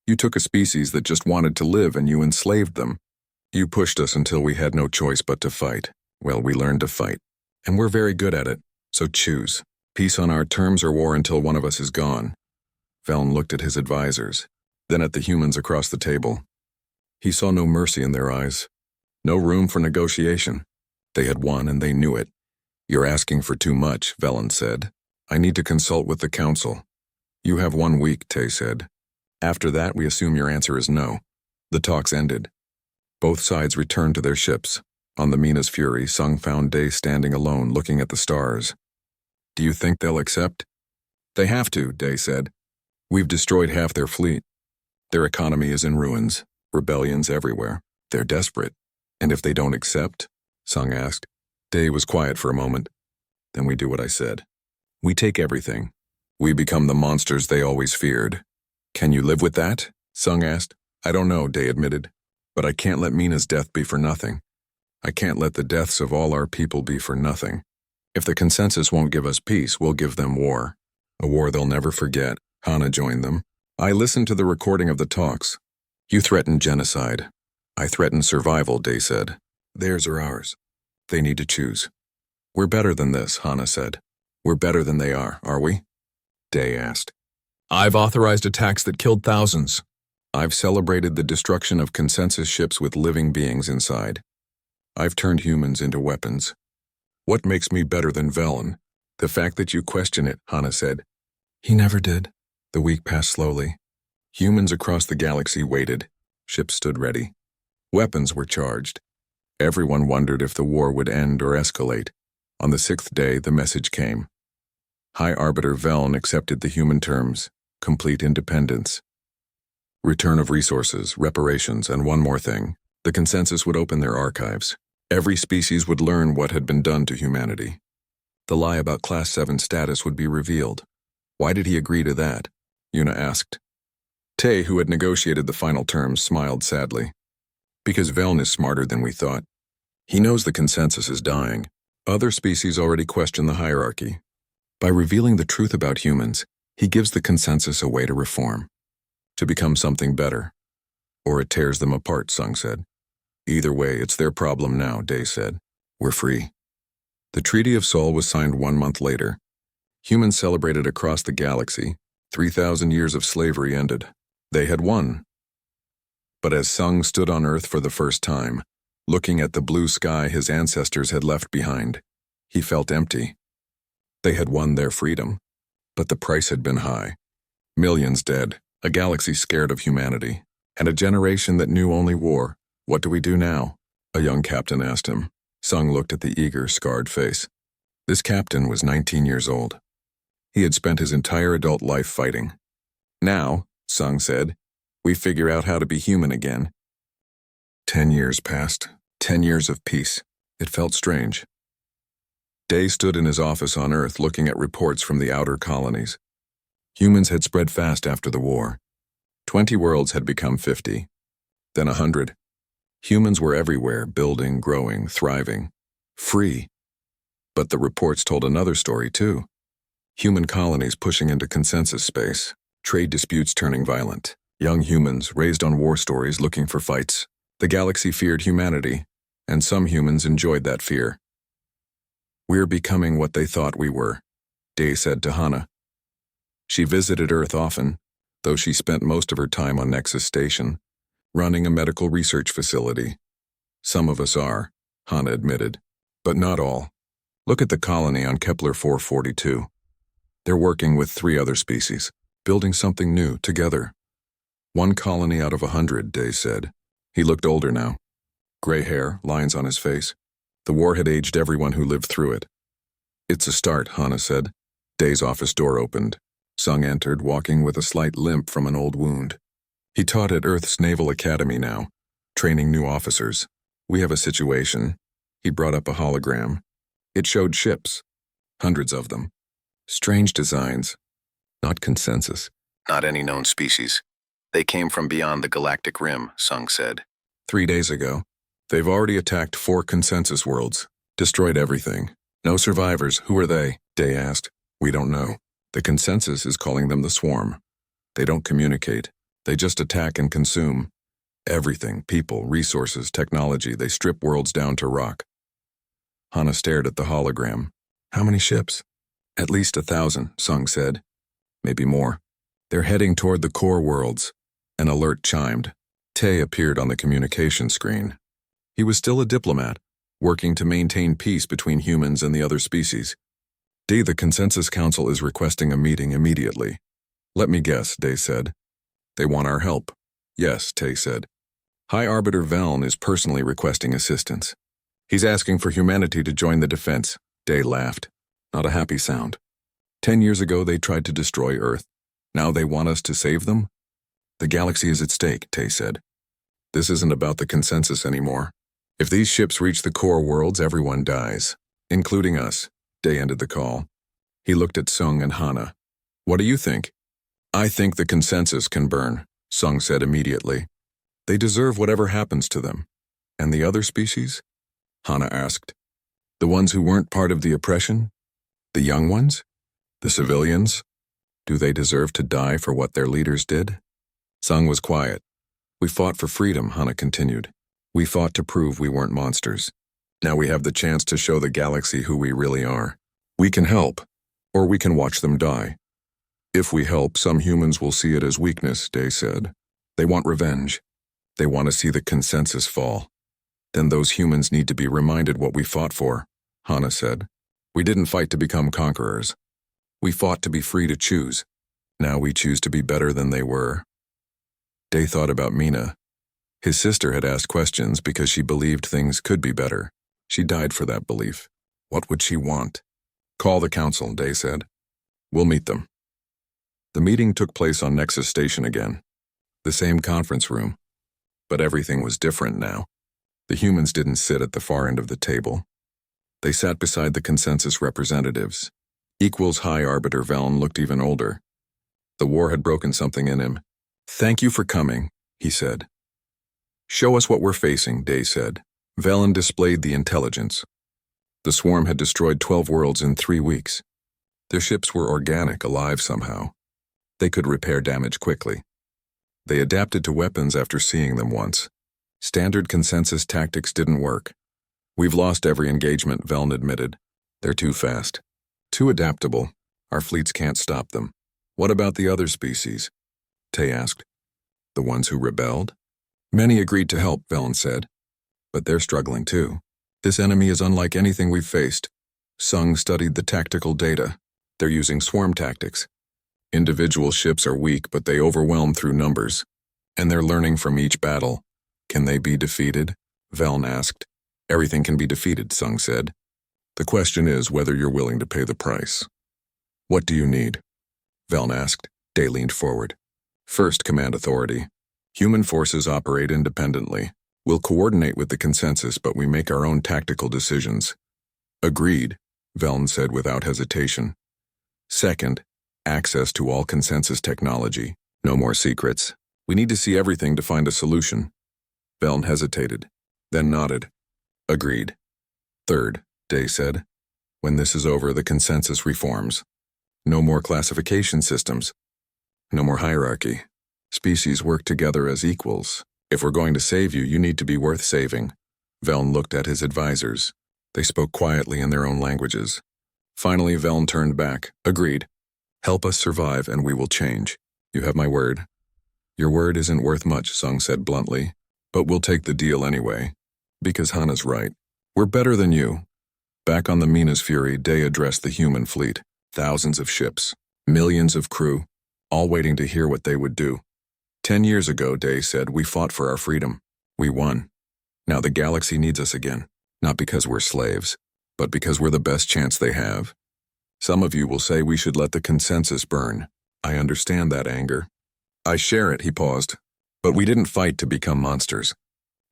You took a species that just wanted to live and you enslaved them. You pushed us until we had no choice but to fight. Well, we learned to fight. And we're very good at it. So choose. Peace on our terms or war until one of us is gone. Veln looked at his advisors, then at the humans across the table. He saw no mercy in their eyes. No room for negotiation. They had won and they knew it. You're asking for too much, Velen said. I need to consult with the council. You have 1 week, Tay said. After that, we assume your answer is no. The talks ended. Both sides returned to their ships. On the Mina's Fury, Sung found Day standing alone looking at the stars. Do you think they'll accept? They have to, Day said. We've destroyed half their fleet. Their economy is in ruins. Rebellions everywhere. They're desperate. And if they don't accept? Sung asked. Day was quiet for a moment. Then we do what I said. We take everything. We become the monsters they always feared. Can you live with that? Sung asked. I don't know, Day admitted. But I can't let Mina's death be for nothing. I can't let the deaths of all our people be for nothing. If the consensus won't give us peace, we'll give them war. A war they'll never forget. Hana joined them. I listened to the recording of the talks. You threatened genocide. I threatened survival, Day said. Theirs or ours. They need to choose. We're better than this, Hana said. We're better than they are we? Day asked. I've authorized attacks that killed thousands. I've celebrated the destruction of consensus ships with living beings inside. I've turned humans into weapons. What makes me better than Velen? The fact that you question it, Hana said. He never did. The week passed slowly. Humans across the galaxy waited. Ships stood ready. Weapons were charged. Everyone wondered if the war would end or escalate. On the 6th day, the message came. High Arbiter Velen accepted the human terms, complete independence. Return of resources, reparations, and one more thing. The consensus would open their archives. Every species would learn what had been done to humanity. The lie about Class 7 status would be revealed. Why did he agree to that? Yuna asked. Tay, who had negotiated the final terms, smiled sadly. Because Velen is smarter than we thought. He knows the consensus is dying. Other species already question the hierarchy. By revealing the truth about humans, he gives the consensus a way to reform. To become something better. Or it tears them apart, Sung said. Either way, it's their problem now, Day said. We're free. The Treaty of Sol was signed 1 month later. Humans celebrated across the galaxy. 3,000 years of slavery ended. They had won. But as Sung stood on Earth for the first time, looking at the blue sky his ancestors had left behind, he felt empty. They had won their freedom, but the price had been high. Millions dead, a galaxy scared of humanity, and a generation that knew only war. What do we do now? A young captain asked him. Sung looked at the eager, scarred face. This captain was 19 years old. He had spent his entire adult life fighting. Now, Sung said, we figure out how to be human again. 10 years passed. 10 years of peace. It felt strange. Day stood in his office on Earth looking at reports from the outer colonies. Humans had spread fast after the war. 20 worlds had become 50. Then 100. Humans were everywhere, building, growing, thriving. Free. But the reports told another story, too. Human colonies pushing into consensus space. Trade disputes turning violent. Young humans raised on war stories looking for fights. The galaxy feared humanity, and some humans enjoyed that fear. We're becoming what they thought we were, Day said to Hana. She visited Earth often, though she spent most of her time on Nexus Station, running a medical research facility. Some of us are, Hana admitted, but not all. Look at the colony on Kepler 442. They're working with 3 other species, building something new together. 1 colony out of 100, Day said. He looked older now. Gray hair, lines on his face. The war had aged everyone who lived through it. It's a start, Hana said. Day's office door opened. Sung entered, walking with a slight limp from an old wound. He taught at Earth's Naval Academy now, training new officers. We have a situation. He brought up a hologram. It showed ships. Hundreds of them. Strange designs. Not consensus. Not any known species. They came from beyond the galactic rim, Sung said. 3 days ago. They've already attacked 4 consensus worlds. Destroyed everything. No survivors. Who are they? Day asked. We don't know. The consensus is calling them the Swarm. They don't communicate. They just attack and consume. Everything, people, resources, technology, they strip worlds down to rock. Hana stared at the hologram. How many ships? At least 1,000, Sung said. Maybe more. They're heading toward the core worlds. An alert chimed. Tay appeared on the communication screen. He was still a diplomat, working to maintain peace between humans and the other species. Day, the Consensus Council is requesting a meeting immediately. Let me guess, Day said. They want our help. Yes, Tay said. High Arbiter Veln is personally requesting assistance. He's asking for humanity to join the defense. Day laughed. Not a happy sound. 10 years ago they tried to destroy Earth. Now they want us to save them? The galaxy is at stake, Tay said. This isn't about the consensus anymore. If these ships reach the core worlds, everyone dies, including us. Day ended the call. He looked at Sung and Hana. What do you think? I think the consensus can burn, Sung said immediately. They deserve whatever happens to them. And the other species? Hana asked. The ones who weren't part of the oppression? The young ones? The civilians? Do they deserve to die for what their leaders did? Sung was quiet. We fought for freedom, Hana continued. We fought to prove we weren't monsters. Now we have the chance to show the galaxy who we really are. We can help, or we can watch them die. If we help, some humans will see it as weakness, Day said. They want revenge. They want to see the consensus fall. Then those humans need to be reminded what we fought for, Hana said. We didn't fight to become conquerors. We fought to be free to choose. Now we choose to be better than they were. Day thought about Mina. His sister had asked questions because she believed things could be better. She died for that belief. What would she want? Call the council, Day said. We'll meet them. The meeting took place on Nexus Station again. The same conference room. But everything was different now. The humans didn't sit at the far end of the table. They sat beside the consensus representatives. Equals High Arbiter Veln looked even older. The war had broken something in him. Thank you for coming, he said. Show us what we're facing, Day said. Veln displayed the intelligence. The swarm had destroyed 12 worlds in 3 weeks. Their ships were organic, alive somehow. They could repair damage quickly. They adapted to weapons after seeing them once. Standard consensus tactics didn't work. We've lost every engagement, Veln admitted. They're too fast. Too adaptable. Our fleets can't stop them. What about the other species? Tay asked. The ones who rebelled? Many agreed to help, Veln said. But they're struggling too. This enemy is unlike anything we've faced. Sung studied the tactical data. They're using swarm tactics. Individual ships are weak, but they overwhelm through numbers. And they're learning from each battle. Can they be defeated? Veln asked. Everything can be defeated, Sung said. The question is whether you're willing to pay the price. What do you need? Veln asked. Day leaned forward. First, command authority. Human forces operate independently. We'll coordinate with the consensus, but we make our own tactical decisions. Agreed, Veln said without hesitation. Second, access to all consensus technology. No more secrets. We need to see everything to find a solution. Veln hesitated, then nodded. Agreed. Third, Day said. When this is over, the consensus reforms. No more classification systems. No more hierarchy. Species work together as equals. If we're going to save you, you need to be worth saving. Veln looked at his advisors. They spoke quietly in their own languages. Finally, Veln turned back. Agreed. Help us survive and we will change. You have my word. Your word isn't worth much, Sung said bluntly. But we'll take the deal anyway. Because Hana's right. We're better than you. Back on the Mina's Fury, Day addressed the human fleet. Thousands of ships. Millions of crew. All waiting to hear what they would do. 10 years ago, Day said, we fought for our freedom. We won. Now the galaxy needs us again. Not because we're slaves, but because we're the best chance they have. Some of you will say we should let the consensus burn. I understand that anger. I share it, he paused. But we didn't fight to become monsters.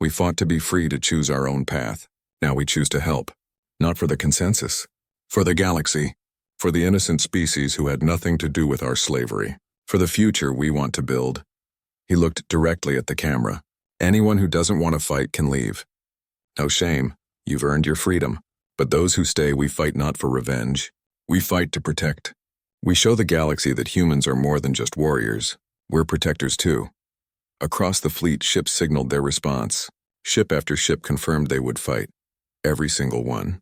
We fought to be free to choose our own path. Now we choose to help. Not for the consensus. For the galaxy. For the innocent species who had nothing to do with our slavery. For the future we want to build. He looked directly at the camera. Anyone who doesn't want to fight can leave. No shame. You've earned your freedom. But those who stay, we fight not for revenge. We fight to protect. We show the galaxy that humans are more than just warriors. We're protectors too. Across the fleet, ships signaled their response. Ship after ship confirmed they would fight. Every single one.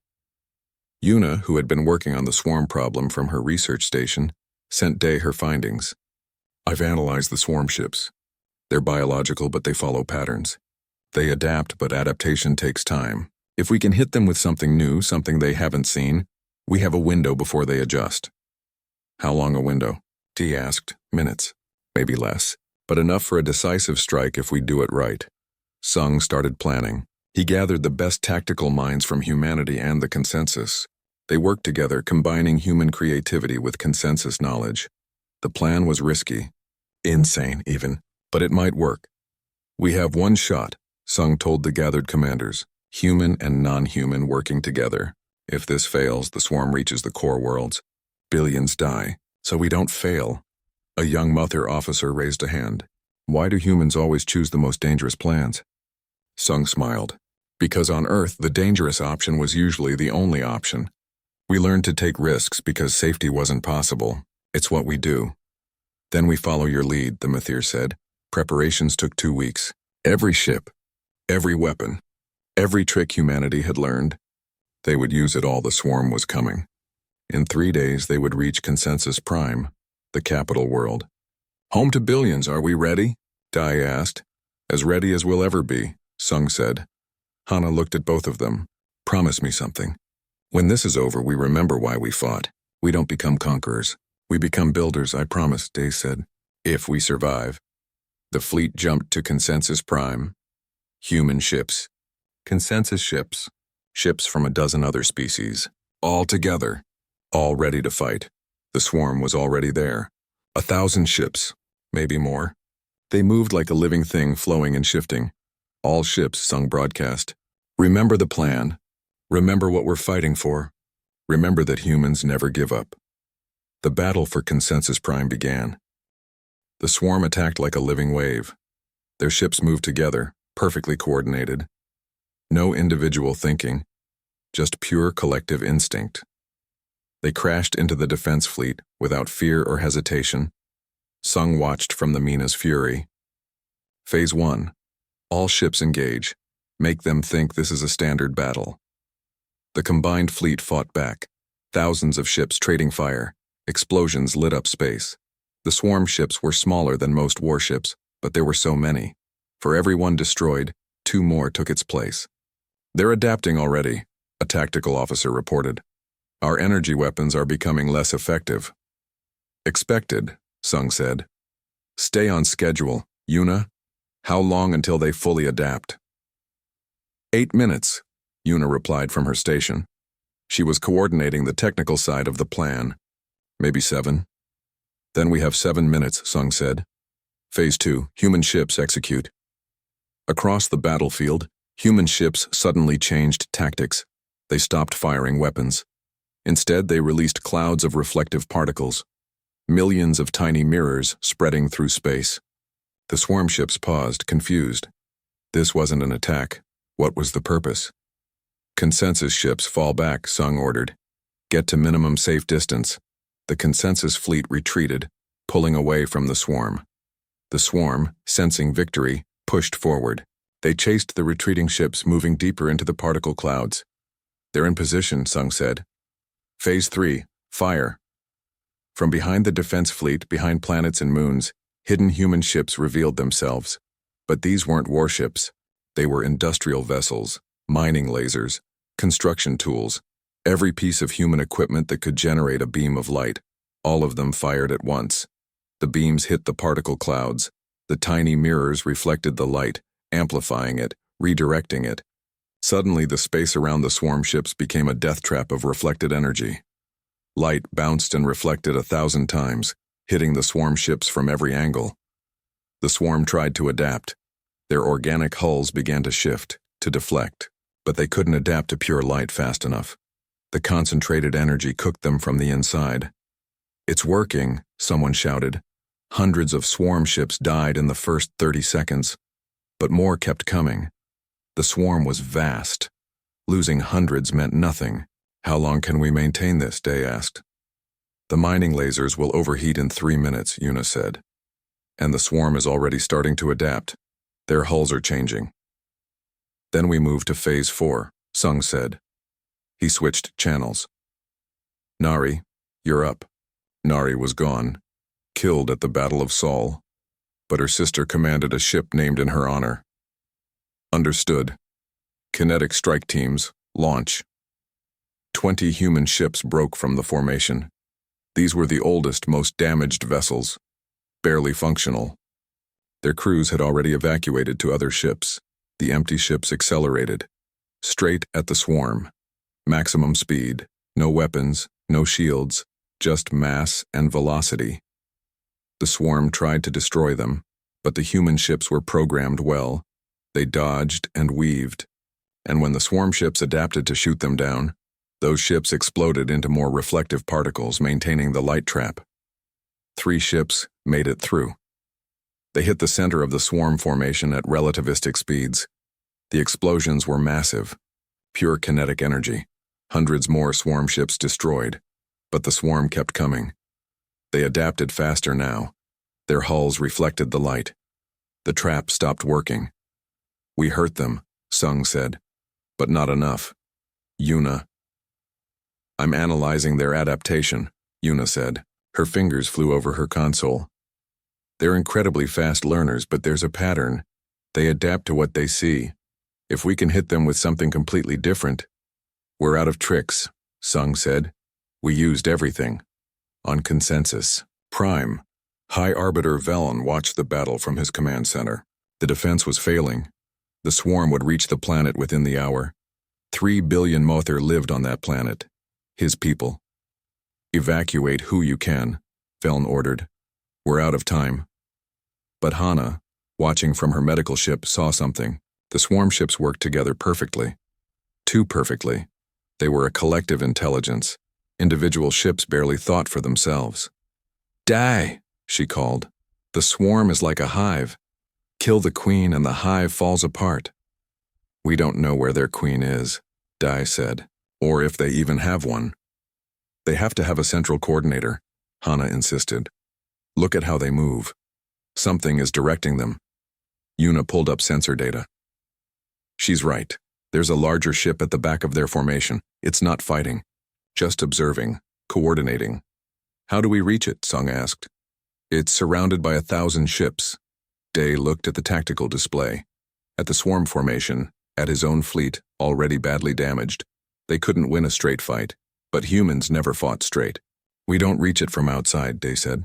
Yuna, who had been working on the swarm problem from her research station, sent Day her findings. I've analyzed the swarm ships. They're biological, but they follow patterns. They adapt, but adaptation takes time. If we can hit them with something new, something they haven't seen, we have a window before they adjust. How long a window? T asked. Minutes. Maybe less. But enough for a decisive strike if we do it right. Sung started planning. He gathered the best tactical minds from humanity and the consensus. They worked together, combining human creativity with consensus knowledge. The plan was risky. Insane, even. But it might work. We have one shot, Sung told the gathered commanders. Human and non-human working together. If this fails, the swarm reaches the core worlds. Billions die. So we don't fail. A young Mother officer raised a hand. Why do humans always choose the most dangerous plans? Sung smiled. Because on Earth, the dangerous option was usually the only option. We learned to take risks because safety wasn't possible. It's what we do. Then we follow your lead, the Mathir said. Preparations took 2 weeks. Every ship, every weapon, every trick humanity had learned. They would use it all. The swarm was coming. In 3 days, they would reach Consensus Prime, the capital world. Home to billions, are we ready? Dai asked. As ready as we'll ever be, Sung said. Hana looked at both of them. Promise me something. When this is over, we remember why we fought. We don't become conquerors. We become builders, I promise, Day said. If we survive. The fleet jumped to Consensus Prime. Human ships. Consensus ships. Ships from a dozen other species. All together. All ready to fight. The swarm was already there. 1,000 ships. Maybe more. They moved like a living thing, flowing and shifting. All ships, Sung broadcast. Remember the plan. Remember what we're fighting for. Remember that humans never give up. The battle for Consensus Prime began. The swarm attacked like a living wave. Their ships moved together, perfectly coordinated. No individual thinking, just pure collective instinct. They crashed into the defense fleet without fear or hesitation. Sung watched from the Mina's fury. Phase 1. All ships engage. Make them think this is a standard battle. The combined fleet fought back. Thousands of ships trading fire. Explosions lit up space. The swarm ships were smaller than most warships, but there were so many. For every one destroyed, 2 more took its place. They're adapting already, a tactical officer reported. Our energy weapons are becoming less effective. Expected, Sung said. Stay on schedule, Yuna. How long until they fully adapt? 8 minutes, Yuna replied from her station. She was coordinating the technical side of the plan. Maybe 7. Then we have 7 minutes, Sung said. Phase 2, human ships execute. Across the battlefield, human ships suddenly changed tactics. They stopped firing weapons. Instead, they released clouds of reflective particles. Millions of tiny mirrors spreading through space. The swarm ships paused, confused. This wasn't an attack. What was the purpose? Consensus ships fall back, Sung ordered. Get to minimum safe distance. The consensus fleet retreated, pulling away from the swarm. The swarm, sensing victory, pushed forward. They chased the retreating ships, moving deeper into the particle clouds. They're in position, Sung said. Phase 3, fire. From behind the defense fleet, behind planets and moons, hidden human ships revealed themselves. But these weren't warships. They were industrial vessels, mining lasers, construction tools, every piece of human equipment that could generate a beam of light. All of them fired at once. The beams hit the particle clouds. The tiny mirrors reflected the light, amplifying it, redirecting it. Suddenly, the space around the swarm ships became a death trap of reflected energy. Light bounced and reflected 1,000 times, hitting the swarm ships from every angle. The swarm tried to adapt. Their organic hulls began to shift, to deflect, but they couldn't adapt to pure light fast enough. The concentrated energy cooked them from the inside. It's working, someone shouted. Hundreds of swarm ships died in the first 30 seconds, but more kept coming. The swarm was vast. Losing hundreds meant nothing. How long can we maintain this? Day asked. The mining lasers will overheat in 3 minutes, Yuna said. And the swarm is already starting to adapt. Their hulls are changing. Then we move to Phase 4, Sung said. He switched channels. Nari, you're up. Nari was gone, killed at the Battle of Saul. but her sister commanded a ship named in her honor. Understood. Kinetic strike teams, launch. 20 human ships broke from the formation. These were the oldest, most damaged vessels, barely functional. Their crews had already evacuated to other ships. The empty ships accelerated, straight at the swarm. Maximum speed, no weapons, no shields, just mass and velocity. The swarm tried to destroy them, but the human ships were programmed well. They dodged and weaved, and when the swarm ships adapted to shoot them down, those ships exploded into more reflective particles, maintaining the light trap. 3 ships made it through. They hit the center of the swarm formation at relativistic speeds. The explosions were massive, pure kinetic energy. Hundreds more swarm ships destroyed, but the swarm kept coming. They adapted faster now. Their hulls reflected the light. The trap stopped working. "We hurt them," Sung said, "but not enough." Yuna. "I'm analyzing their adaptation," Yuna said. Her fingers flew over her console. "They're incredibly fast learners, but there's a pattern. They adapt to what they see. If we can hit them with something completely different..." "We're out of tricks," Sung said. "We used everything." On consensus. Prime. High Arbiter Velen watched the battle from his command center. The defense was failing. The swarm would reach the planet within the hour. 3 billion Mother lived on that planet. His people. "Evacuate who you can," Velen ordered. "We're out of time." But Hana, watching from her medical ship, saw something. The swarm ships worked together perfectly. Too perfectly. They were a collective intelligence. Individual ships barely thought for themselves. "Die!" she called. "The swarm is like a hive. Kill the queen and the hive falls apart." "We don't know where their queen is," Dai said, "or if they even have one." "They have to have a central coordinator," Hana insisted. "Look at how they move. Something is directing them." Yuna pulled up sensor data. "She's right. There's a larger ship at the back of their formation. It's not fighting, just observing, coordinating." "How do we reach it?" Sung asked. "It's surrounded by 1,000 ships." Day looked at the tactical display, at the swarm formation, at his own fleet, already badly damaged. They couldn't win a straight fight, but humans never fought straight. "We don't reach it from outside," Day said.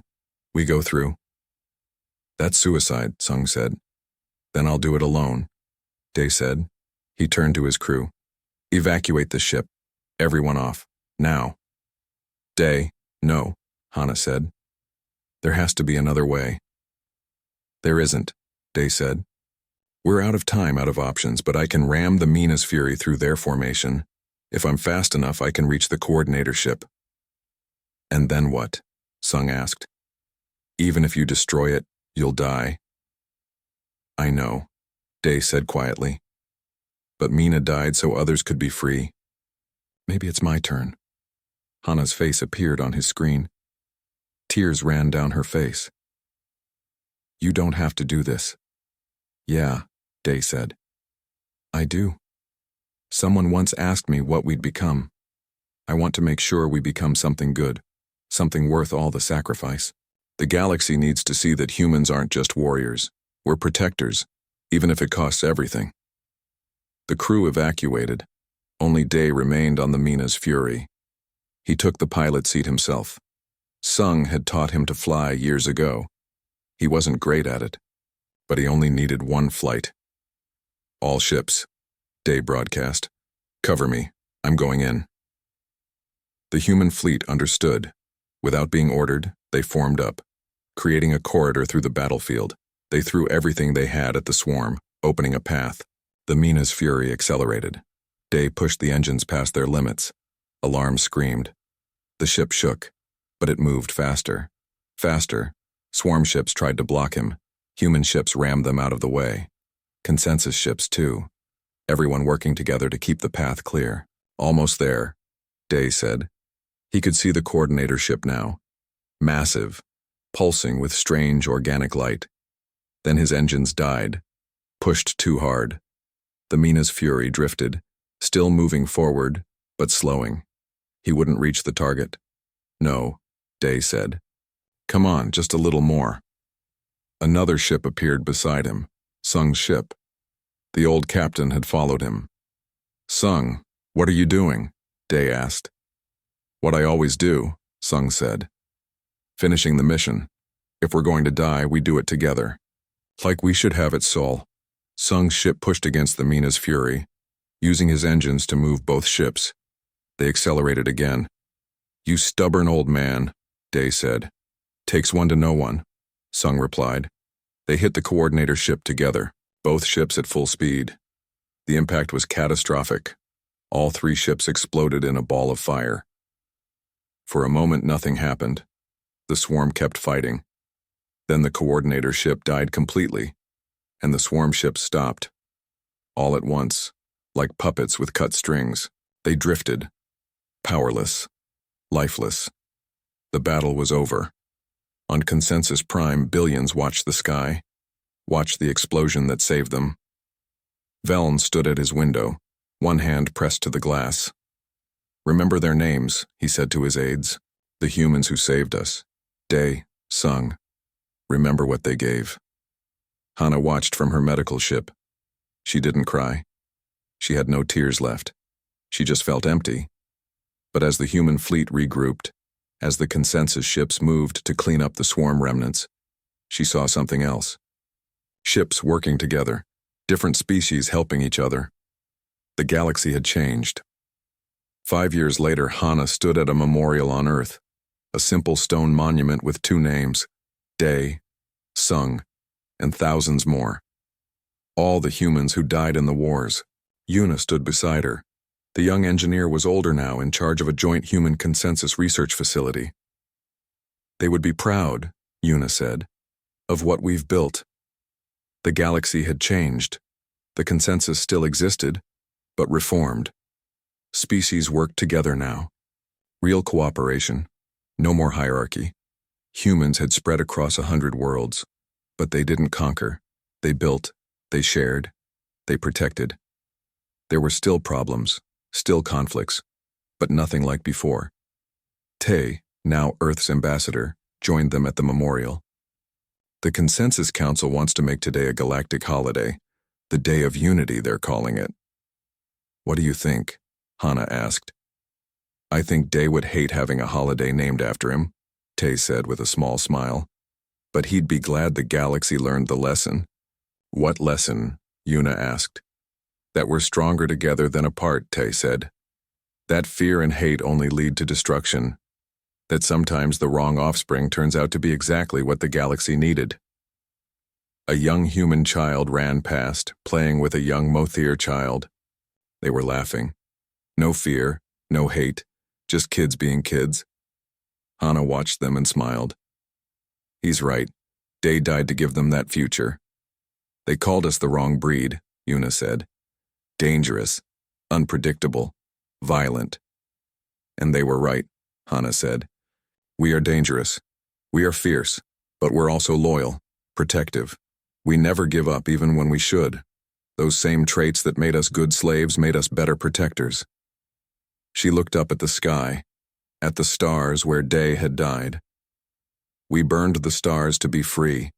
"We go through." "That's suicide," Sung said. "Then I'll do it alone," Day said. He turned to his crew. "Evacuate the ship. Everyone off. Now." "Day, no," Hana said. "There has to be another way." "There isn't," Day said. "We're out of time, out of options, but I can ram the Mina's Fury through their formation. If I'm fast enough, I can reach the coordinator ship." "And then what?" Sung asked. "Even if you destroy it, you'll die." "I know," Day said quietly. "But Mina died so others could be free. Maybe it's my turn." Hana's face appeared on his screen. Tears ran down her face. "You don't have to do this." "Yeah," Day said. "I do. Someone once asked me what we'd become. I want to make sure we become something good, something worth all the sacrifice. The galaxy needs to see that humans aren't just warriors. We're protectors, even if it costs everything." The crew evacuated. Only Day remained on the Mina's Fury. He took the pilot seat himself. Sung had taught him to fly years ago. He wasn't great at it, but he only needed one flight. "All ships," Day broadcast. "Cover me. I'm going in." The human fleet understood. Without being ordered, they formed up, creating a corridor through the battlefield. They threw everything they had at the swarm, opening a path. The Mina's Fury accelerated. Day pushed the engines past their limits. Alarms screamed. The ship shook, but it moved faster. Faster. Swarm ships tried to block him. Human ships rammed them out of the way. Consensus ships, too. Everyone working together to keep the path clear. "Almost there," Day said. He could see the coordinator ship now. Massive, pulsing with strange organic light. Then his engines died. Pushed too hard. The Mina's Fury drifted, still moving forward, but slowing. He wouldn't reach the target. "No," Day said. "Come on, just a little more." Another ship appeared beside him, Sung's ship. The old captain had followed him. "Sung, what are you doing?" Day asked. "What I always do," Sung said. "Finishing the mission. If we're going to die, we do it together. Like we should have it, Sol." Sung's ship pushed against the Mina's fury, using his engines to move both ships. They accelerated again. "You stubborn old man," Day said. "Takes one to know one," Sung replied. They hit the coordinator ship together, both ships at full speed. The impact was catastrophic. All three ships exploded in a ball of fire. For a moment, nothing happened. The swarm kept fighting. Then the coordinator ship died completely, and the swarm ships stopped. All at once, like puppets with cut strings, they drifted, powerless, lifeless. The battle was over. On Consensus Prime, billions watched the sky, watched the explosion that saved them. Veln stood at his window, one hand pressed to the glass. "Remember their names," he said to his aides, "the humans who saved us. Day, Sung. Remember what they gave." Hana watched from her medical ship. She didn't cry. She had no tears left. She just felt empty. But as the human fleet regrouped, as the Consensus ships moved to clean up the swarm remnants, she saw something else. Ships working together, different species helping each other. The galaxy had changed. 5 years later, Hana stood at a memorial on Earth, a simple stone monument with two names, Day, Sung, and thousands more. All the humans who died in the wars. Yuna stood beside her. The young engineer was older now, in charge of a joint human consensus research facility. "They would be proud," Yuna said, "of what we've built." The galaxy had changed. The consensus still existed, but reformed. Species worked together now. Real cooperation, no more hierarchy. Humans had spread across 100 worlds, but they didn't conquer. They built, they shared, they protected. There were still problems, still conflicts, but nothing like before. Tay, now Earth's ambassador, joined them at the memorial. The Consensus Council wants to make today a galactic holiday, the Day of Unity, they're calling it. "What do you think?" Hana asked. "I think Day would hate having a holiday named after him," Tay said with a small smile. "But he'd be glad the galaxy learned the lesson." "What lesson?" Yuna asked. "That we're stronger together than apart," Tay said. "That fear and hate only lead to destruction. That sometimes the wrong offspring turns out to be exactly what the galaxy needed." A young human child ran past, playing with a young Mothier child. They were laughing. No fear, no hate, just kids being kids. Hana watched them and smiled. "He's right. Day died to give them that future." "They called us the wrong breed," Yuna said. "Dangerous, unpredictable, violent." "And they were right," Hana said. "We are dangerous. We are fierce, but we're also loyal, protective. We never give up even when we should. Those same traits that made us good slaves made us better protectors." She looked up at the sky, at the stars where Day had died. "We burned the stars to be free.